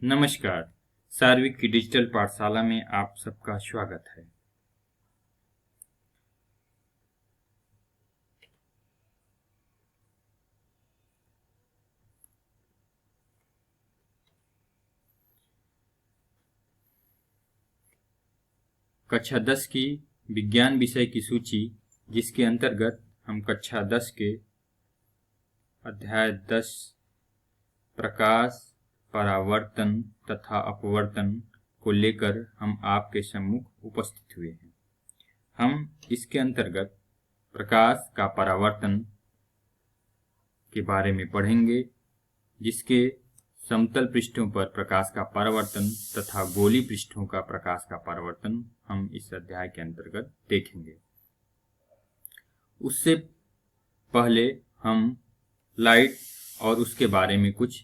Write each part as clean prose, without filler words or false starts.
नमस्कार। सार्विक की डिजिटल पाठशाला में आप सबका स्वागत है। कक्षा 10 की विज्ञान विषय की सूची, जिसके अंतर्गत हम कक्षा 10 के अध्याय 10 प्रकाश, परावर्तन तथा अपवर्तन को लेकर हम आपके सम्मुख उपस्थित हुए हैं। हम इसके अंतर्गत प्रकाश का परावर्तन के बारे में पढ़ेंगे, जिसके समतल पृष्ठों पर प्रकाश का परावर्तन तथा गोली पृष्ठों का प्रकाश का परावर्तन हम इस अध्याय के अंतर्गत देखेंगे। उससे पहले हम लाइट और उसके बारे में कुछ,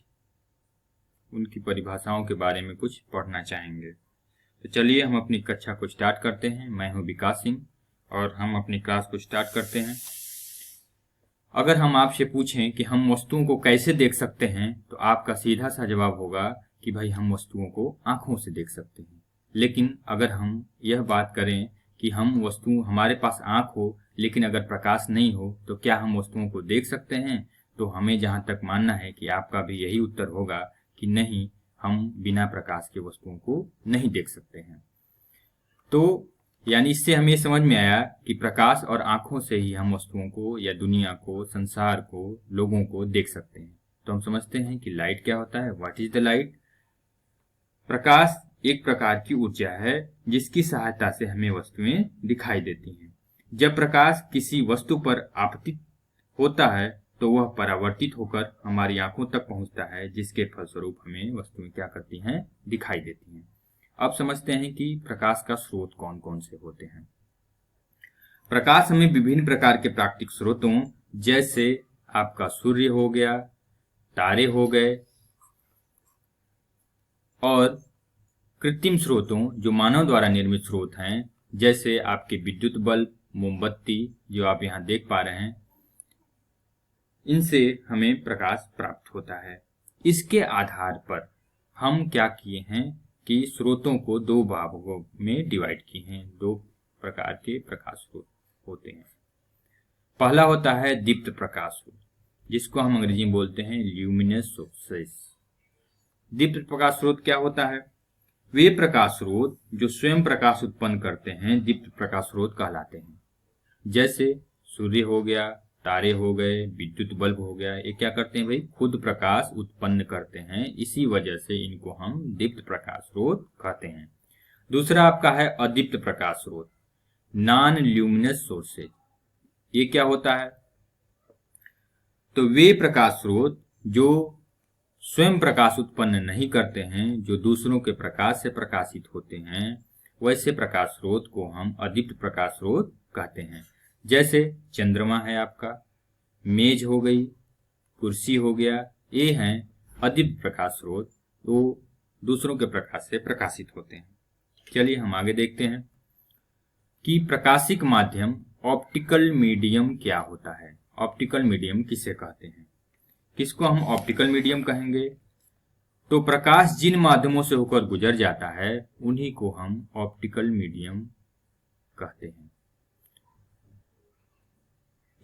उनकी परिभाषाओं के बारे में कुछ पढ़ना चाहेंगे। तो चलिए हम अपनी कक्षा को स्टार्ट करते हैं। मैं हूं विकास सिंह और हम अपनी क्लास को स्टार्ट करते हैं। अगर हम आपसे पूछें कि हम वस्तुओं को कैसे देख सकते हैं, तो आपका सीधा सा जवाब होगा कि भाई हम वस्तुओं को आंखों से देख सकते हैं। लेकिन अगर हम यह बात करें कि हमारे पास आंख हो लेकिन अगर प्रकाश नहीं हो तो क्या हम वस्तुओं को देख सकते हैं, तो हमें जहां तक मानना है कि आपका भी यही उत्तर होगा कि नहीं, हम बिना प्रकाश के वस्तुओं को नहीं देख सकते हैं। तो यानी इससे हमें समझ में आया कि प्रकाश और आंखों से ही हम वस्तुओं को या दुनिया को, संसार को, लोगों को देख सकते हैं। तो हम समझते हैं कि लाइट क्या होता है। What is the light? प्रकाश एक प्रकार की ऊर्जा है जिसकी सहायता से हमें वस्तुएं दिखाई देती हैं। जब प्रकाश किसी वस्तु पर आपतित होता है तो वह परावर्तित होकर हमारी आंखों तक पहुंचता है, जिसके फलस्वरूप हमें वस्तुएं क्या करती हैं? दिखाई देती हैं। अब समझते हैं कि प्रकाश का स्रोत कौन कौन से होते हैं। प्रकाश हमें विभिन्न प्रकार के प्राकृतिक स्रोतों, जैसे आपका सूर्य हो गया, तारे हो गए, और कृत्रिम स्रोतों जो मानव द्वारा निर्मित स्रोत हैं, जैसे आपके विद्युत बल्ब, मोमबत्ती जो आप यहाँ देख पा रहे हैं, इनसे हमें प्रकाश प्राप्त होता है। इसके आधार पर हम क्या किए हैं कि स्रोतों को दो भागों में डिवाइड किए हैं। दो प्रकार के प्रकाश स्रोत होते हैं। पहला होता है दीप्त प्रकाश स्रोत, जिसको हम अंग्रेजी में बोलते हैं ल्यूमिनस सोर्सेस। दीप्त प्रकाश स्रोत क्या होता है? वे प्रकाश स्रोत जो स्वयं प्रकाश उत्पन्न करते हैं दीप्त प्रकाश स्रोत कहलाते हैं। जैसे सूर्य हो गया, तारे हो गए, विद्युत बल्ब हो गया, ये क्या करते हैं भाई? खुद प्रकाश उत्पन्न करते हैं। इसी वजह से इनको हम दीप्त प्रकाश स्रोत कहते हैं। दूसरा आपका है अदीप्त प्रकाश स्रोत, नॉन ल्यूमिनस सोर्सेज। ये क्या होता है? तो वे प्रकाश स्रोत जो स्वयं प्रकाश उत्पन्न नहीं करते हैं, जो दूसरों के प्रकाश से प्रकाशित होते हैं, वैसे प्रकाश स्रोत को हम अदीप्त प्रकाश स्रोत कहते हैं। जैसे चंद्रमा है आपका, मेज हो गई, कुर्सी हो गया, ये हैं अदीप्त प्रकाश स्रोत, वो दूसरों के प्रकाश से प्रकाशित होते हैं। चलिए हम आगे देखते हैं कि प्रकाशिक माध्यम ऑप्टिकल मीडियम क्या होता है। ऑप्टिकल मीडियम किसे कहते हैं? किसको हम ऑप्टिकल मीडियम कहेंगे? तो प्रकाश जिन माध्यमों से होकर गुजर जाता है उन्हीं को हम ऑप्टिकल मीडियम कहते हैं।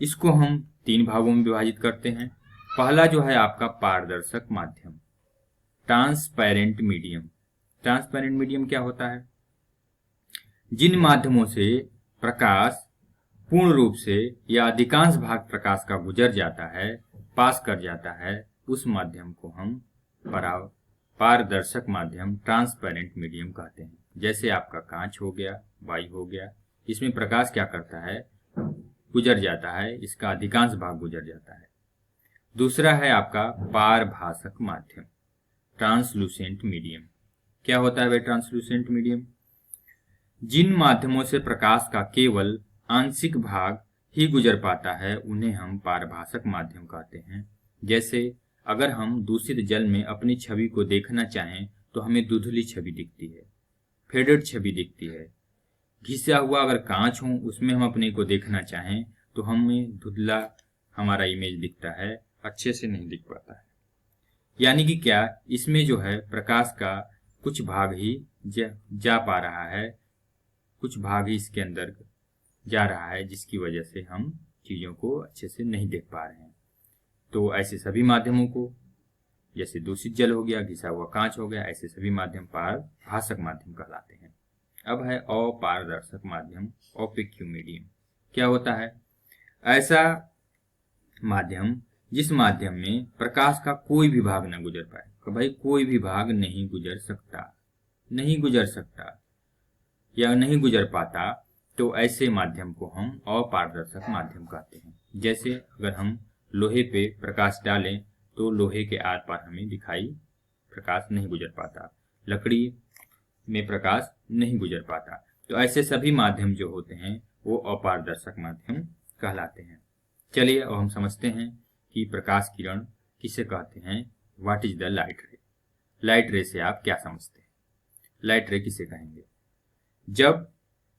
इसको हम तीन भागों में विभाजित करते हैं। पहला जो है आपका पारदर्शक माध्यम, ट्रांसपेरेंट मीडियम। ट्रांसपेरेंट मीडियम क्या होता है? जिन माध्यमों से प्रकाश पूर्ण रूप से या अधिकांश भाग प्रकाश का गुजर जाता है, पास कर जाता है, उस माध्यम को हम पारदर्शक माध्यम, ट्रांसपेरेंट मीडियम कहते हैं। जैसे आपका कांच हो गया, वायु हो गया, इसमें प्रकाश क्या करता है? गुजर जाता है, इसका अधिकांश भाग गुजर जाता है। दूसरा है आपका पारभासक माध्यम, ट्रांसलूसेंट मीडियम। क्या होता है वह ट्रांसलूसेंट मीडियम? जिन माध्यमों से प्रकाश का केवल आंशिक भाग ही गुजर पाता है उन्हें हम पारभासक माध्यम कहते हैं। जैसे अगर हम दूषित जल में अपनी छवि को देखना चाहें तो हमें धुंधली छवि दिखती है, फेडेड छवि दिखती है। घिसा हुआ अगर कांच हो, उसमें हम अपने को देखना चाहें तो हमें धुंधला हमारा इमेज दिखता है, अच्छे से नहीं दिख पाता है। यानी कि क्या, इसमें जो है प्रकाश का कुछ भाग ही जा पा रहा है, कुछ भाग ही इसके अंदर जा रहा है, जिसकी वजह से हम चीजों को अच्छे से नहीं देख पा रहे हैं। तो ऐसे सभी माध्यमों को, जैसे दूषित जल हो गया, घिसा हुआ कांच हो गया, ऐसे सभी माध्यम पारभाषक माध्यम कहलाते हैं। अब है अपारदर्शक माध्यम, ओपेक मीडियम। क्या होता है? ऐसा माध्यम जिस माध्यम में प्रकाश का कोई भी भाग न गुजर पाए। तो भाई कोई भी भाग नहीं गुजर सकता या नहीं गुजर पाता, तो ऐसे माध्यम को हम अपारदर्शक माध्यम कहते हैं। जैसे अगर हम लोहे पे प्रकाश डालें तो लोहे के आर पार हमें प्रकाश नहीं गुजर पाता, लकड़ी में प्रकाश नहीं गुजर पाता। तो ऐसे सभी माध्यम जो होते हैं वो अपारदर्शक माध्यम कहलाते हैं। चलिए अब हम समझते हैं कि प्रकाश किरण किसे कहते हैं। व्हाट इज द लाइट रे? लाइट रे से आप क्या समझते हैं? लाइट रे किसे कहेंगे? जब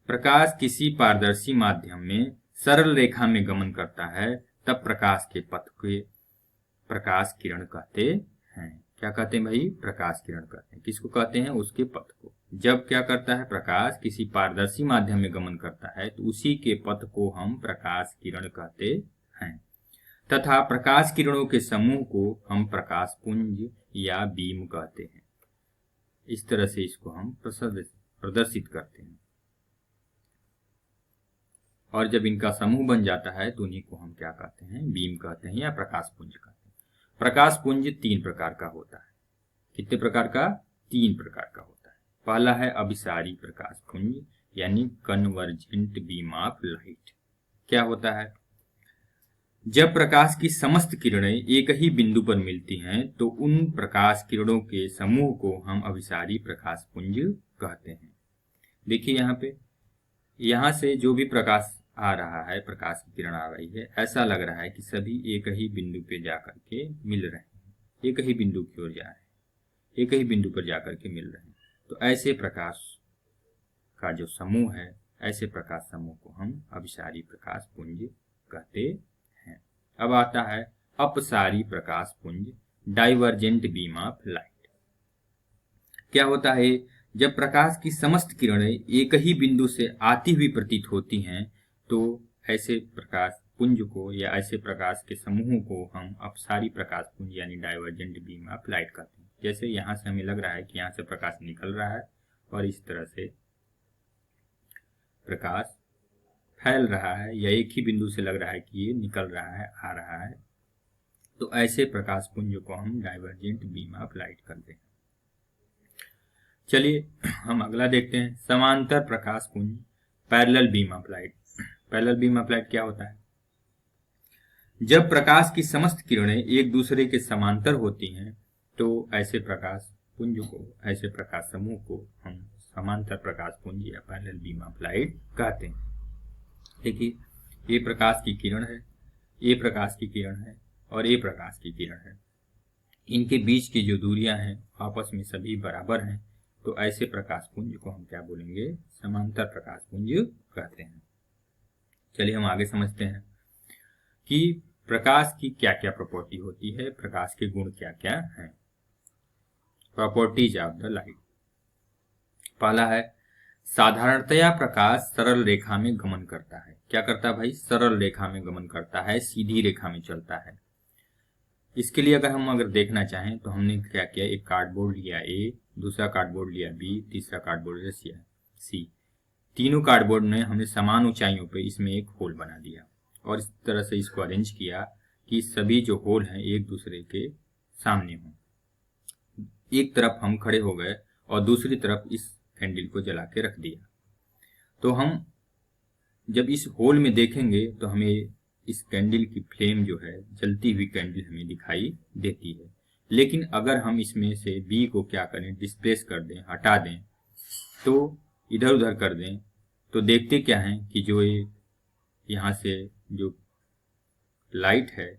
प्रकाश किसी पारदर्शी माध्यम में सरल रेखा में गमन करता है, तब प्रकाश के पथ के प्रकाश किरण कहते हैं। क्या कहते हैं भाई? प्रकाश किरण कहते हैं। किसको कहते हैं? उसके पथ को। जब क्या करता है? प्रकाश किसी पारदर्शी माध्यम में गमन करता है, तो उसी के पथ को हम प्रकाश किरण कहते हैं। तथा प्रकाश किरणों के समूह को हम प्रकाश पुंज या बीम कहते हैं। इस तरह से इसको हम प्रदर्शित करते हैं। और जब इनका समूह बन जाता है तो उन्हीं को हम क्या कहते हैं? बीम कहते हैं या प्रकाश पुंज कहते हैं। प्रकाश पुंज 3 प्रकार का होता है। कितने प्रकार का? 3 प्रकार का होता है। पहला है अभिसारी प्रकाश पुंज, यानी कन्वर्जेंट बीम ऑफ लाइट। क्या होता है? जब प्रकाश की समस्त किरणें एक ही बिंदु पर मिलती हैं, तो उन प्रकाश किरणों के समूह को हम अभिसारी प्रकाश पुंज कहते हैं। देखिए यहाँ से जो भी प्रकाश आ रहा है, प्रकाश की किरण आ रही है, ऐसा लग रहा है कि सभी एक ही बिंदु पे जाकर के मिल रहे हैं, एक ही बिंदु की ओर जा रहे हैं, एक ही बिंदु पर जाकर के मिल रहे हैं। तो ऐसे प्रकाश का जो समूह है, ऐसे प्रकाश समूह को हम अभिसारी प्रकाश पुंज कहते हैं। अब आता है अपसारी प्रकाश पुंज, डाइवर्जेंट बीम ऑफ लाइट। क्या होता है? जब प्रकाश की समस्त किरणें एक ही बिंदु से आती हुई प्रतीत होती हैं, तो ऐसे प्रकाश पुंज को या ऐसे प्रकाश के समूह को हम अपसारी प्रकाश पुंज यानी डाइवर्जेंट बीम ऑफ लाइट कहते हैं। जैसे यहाँ से हमें लग रहा है कि यहाँ से प्रकाश निकल रहा है और इस तरह से प्रकाश फैल रहा है, या एक ही बिंदु से लग रहा है कि ये निकल रहा है, आ रहा है, तो ऐसे प्रकाश पुंज को हम डाइवर्जेंट बीम ऑफ लाइट कहते हैं। चलिए हम अगला देखते हैं, समांतर प्रकाश पुंज, parallel beam of light. Parallel beam of light क्या होता है? जब प्रकाश की समस्त किरणें एक दूसरे के समांतर होती हैं, तो ऐसे प्रकाश पुंज को, ऐसे प्रकाश समूह को हम समांतर प्रकाश पुंज या पैरेलल बीम ऑफ लाइट कहते हैं। देखिए ये प्रकाश की किरण है, ये प्रकाश की किरण है और ये प्रकाश की किरण है। इनके बीच की जो दूरियां हैं आपस में सभी बराबर हैं, तो ऐसे प्रकाश पुंज को हम क्या बोलेंगे? समांतर प्रकाश पुंज कहते हैं। चलिए हम आगे समझते हैं कि प्रकाश की क्या क्या प्रॉपर्टी होती है, प्रकाश के गुण क्या क्या हैं। Properties of the light. पहला है साधारणतया प्रकाश सरल रेखा में गमन करता है। क्या करता है भाई? सरल रेखा में गमन करता है, सीधी रेखा में चलता है। इसके लिए अगर देखना चाहें तो हमने क्या किया, एक कार्डबोर्ड लिया ए, दूसरा कार्डबोर्ड लिया बी, तीसरा कार्डबोर्ड लिया सी। तीनों कार्डबोर्ड में हमने समान ऊंचाइयों पे इसमें एक होल बना दिया और इस तरह से इसको अरेंज किया कि सभी जो होल हैं एक दूसरे के सामने हों। एक तरफ हम खड़े हो गए और दूसरी तरफ इस कैंडल को जला के रख दिया, तो हम जब इस होल में देखेंगे तो हमें इस कैंडल की फ्लेम जो है, जलती हुई कैंडल हमें दिखाई देती है। लेकिन अगर हम इसमें से बी को क्या करें, डिस्प्लेस कर दें, हटा दें, तो इधर उधर कर दें, तो देखते क्या है कि जो ये यहाँ से जो लाइट है,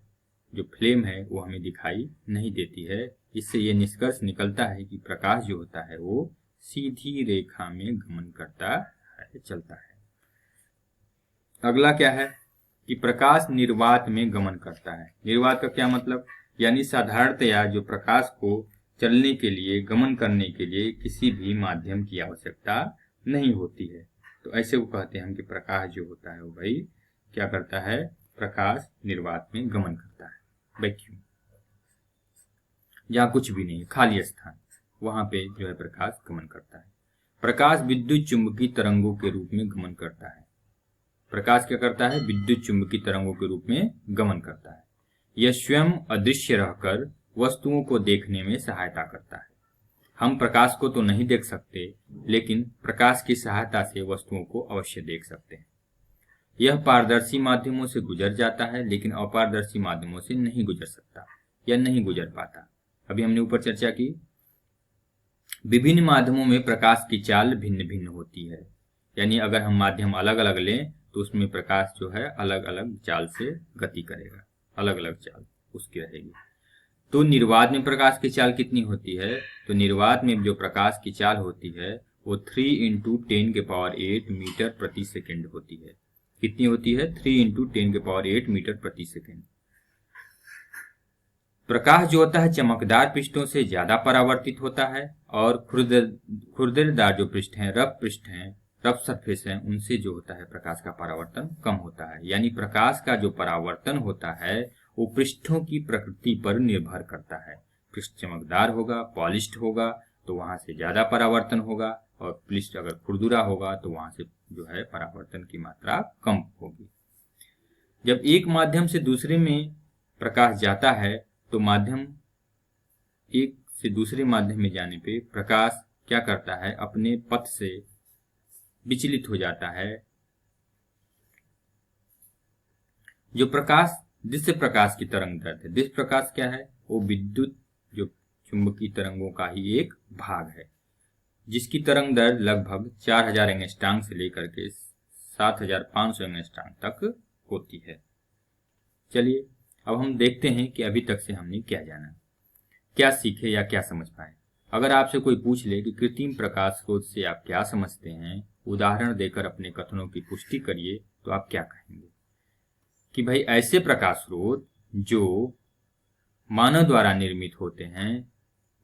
जो फ्लेम है, वो हमें दिखाई नहीं देती है। इससे ये निष्कर्ष निकलता है कि प्रकाश जो होता है वो सीधी रेखा में गमन करता है, चलता है। अगला क्या है कि प्रकाश निर्वात में गमन करता है। निर्वात का क्या मतलब? यानी साधारणतया जो प्रकाश को चलने के लिए, गमन करने के लिए किसी भी माध्यम की आवश्यकता नहीं होती है। तो ऐसे को कहते हैं हम कि प्रकाश जो होता है वो भाई क्या करता है, प्रकाश निर्वात में गमन करता है। वैक्यूम, जहाँ कुछ भी नहीं, खाली स्थान, वहां पे जो है प्रकाश गमन करता है। प्रकाश विद्युत चुंबकीय तरंगों के रूप में गमन करता है। प्रकाश क्या करता है, विद्युत चुंबकीय तरंगों के रूप में गमन करता है। यह स्वयं अदृश्य रहकर वस्तुओं को देखने में सहायता करता है। हम प्रकाश को तो नहीं देख सकते, लेकिन प्रकाश की सहायता से वस्तुओं को अवश्य देख सकते हैं। यह पारदर्शी माध्यमों से गुजर जाता है, लेकिन अपारदर्शी माध्यमों से नहीं गुजर सकता या नहीं गुजर पाता। अभी हमने ऊपर चर्चा की, विभिन्न माध्यमों में प्रकाश की चाल भिन्न भिन्न होती है। यानी अगर हम माध्यम अलग अलग लें तो उसमें प्रकाश जो है अलग अलग चाल से गति करेगा, अलग अलग चाल उसकी रहेगी। तो निर्वात में प्रकाश की चाल कितनी होती है, तो निर्वात में जो प्रकाश की चाल होती है वो 3 × 10⁸ मीटर प्रति सेकेंड होती है। कितनी होती है, 3 × 10⁸ मीटर प्रति सेकेंड। प्रकाश जो होता है चमकदार पृष्ठों से ज्यादा परावर्तित होता है, और खुरदरेदार जो पृष्ठ हैं, रफ पृष्ठ हैं, रफ सरफेस हैं, उनसे जो होता है प्रकाश का परावर्तन कम होता है। यानी प्रकाश का जो परावर्तन होता है वो पृष्ठों की प्रकृति पर निर्भर करता है। पृष्ठ चमकदार होगा, पॉलिश्ड होगा तो वहां से ज्यादा परावर्तन होगा, और पृष्ठ अगर खुरदुरा होगा तो वहां से जो है परावर्तन की मात्रा कम होगी। जब एक माध्यम से दूसरे में प्रकाश जाता है तो माध्यम एक से दूसरे माध्यम में जाने पे प्रकाश क्या करता है, अपने पथ से विचलित हो जाता है। जो प्रकाश, दृश्य प्रकाश की तरंग दैर्ध्य, दृश्य प्रकाश क्या है, वो विद्युत जो चुंबकीय तरंगों का ही एक भाग है, जिसकी तरंग दैर्ध्य लगभग 4000 एंगस्ट्रॉम से लेकर के 7500 एंगस्ट्रॉम तक होती है। चलिए अब हम देखते हैं कि अभी तक से हमने क्या जाना, क्या सीखे या क्या समझ पाए। अगर आपसे कोई पूछ ले कि कृत्रिम प्रकाश स्रोत से आप क्या समझते हैं, उदाहरण देकर अपने कथनों की पुष्टि करिए, तो आप क्या कहेंगे कि भाई ऐसे प्रकाश स्रोत जो मानव द्वारा निर्मित होते हैं,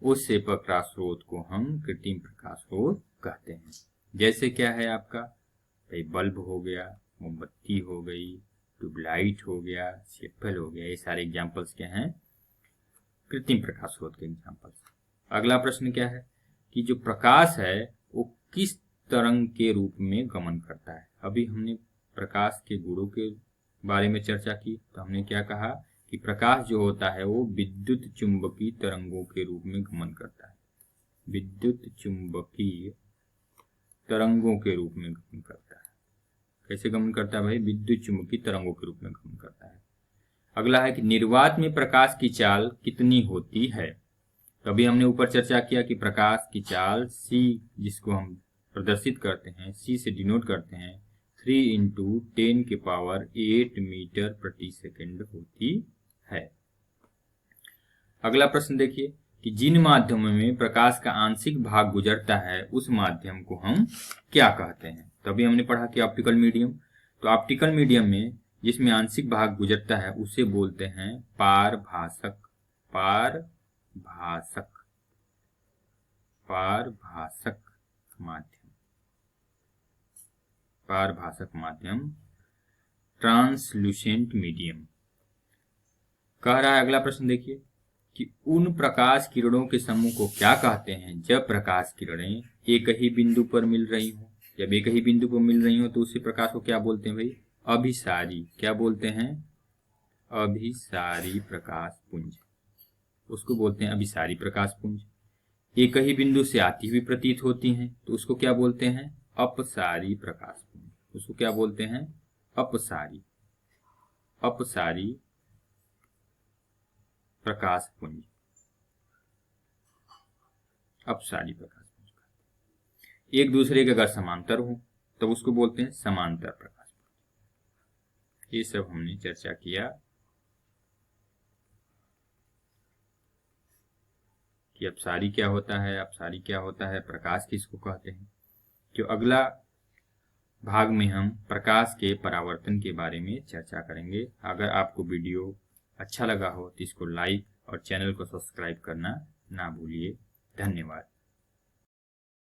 उससे प्रकाश स्रोत को हम कृत्रिम प्रकाश स्रोत कहते हैं। जैसे क्या है आपका, भाई बल्ब हो गया, मोमबत्ती हो गई, ट्यूबलाइट हो गया, सेफल हो गया, ये सारे एग्जाम्पल्स क्या हैं, कृत्रिम प्रकाश स्रोत के एग्जाम्पल्स। अगला प्रश्न क्या है कि जो प्रकाश है वो किस तरंग के रूप में गमन करता है। अभी हमने प्रकाश के गुणों के बारे में चर्चा की, तो हमने क्या कहा कि प्रकाश जो होता है वो विद्युत चुंबकीय तरंगों के रूप में गमन करता है। विद्युत चुंबकीय तरंगों के रूप में गमन करता है। कैसे गमन करता है भाई, विद्युत चुंबकीय तरंगों के रूप में गमन करता है। अगला है कि निर्वात में प्रकाश की चाल कितनी होती है। तो अभी हमने ऊपर चर्चा किया कि प्रकाश की चाल c, जिसको हम प्रदर्शित करते हैं, c से डिनोट करते हैं, 3 × 10⁸ मीटर प्रति सेकेंड होती है। अगला प्रश्न देखिए कि जिन माध्यमों में प्रकाश का आंशिक भाग गुजरता है उस माध्यम को हम क्या कहते हैं। तो अभी हमने पढ़ा कि ऑप्टिकल मीडियम, तो ऑप्टिकल मीडियम में जिसमें आंशिक भाग गुजरता है उसे बोलते हैं पारभासक। पारभासक माध्यम, ट्रांसल्यूसेंट मीडियम कह रहा है। अगला प्रश्न देखिए कि उन प्रकाश किरणों के समूह को क्या कहते हैं जब प्रकाश किरणें एक ही बिंदु पर मिल रही हो। जब एक ही बिंदु पर मिल रही हो तो उसी प्रकाश को क्या बोलते हैं भाई, अभिसारी। क्या बोलते हैं, अभिसारी प्रकाश पुंज, उसको बोलते हैं अभिसारी प्रकाश पुंज। एक ही बिंदु से आती हुई प्रतीत होती हैं तो उसको क्या बोलते हैं, अपसारी प्रकाश पुंज। उसको क्या बोलते हैं, अपसारी प्रकाश पुंज, अपसारी प्रकाश पुंज। एक दूसरे के अगर समांतर हो तो उसको बोलते हैं समांतर प्रकाश पुंज। ये सब हमने चर्चा किया कि अपसारी क्या होता है, अपसारी क्या होता है, प्रकाश किसको कहते हैं। तो अगला भाग में हम प्रकाश के परावर्तन के बारे में चर्चा करेंगे। अगर आपको वीडियो अच्छा लगा हो तो इसको लाइक और चैनल को सब्सक्राइब करना ना भूलिए। धन्यवाद।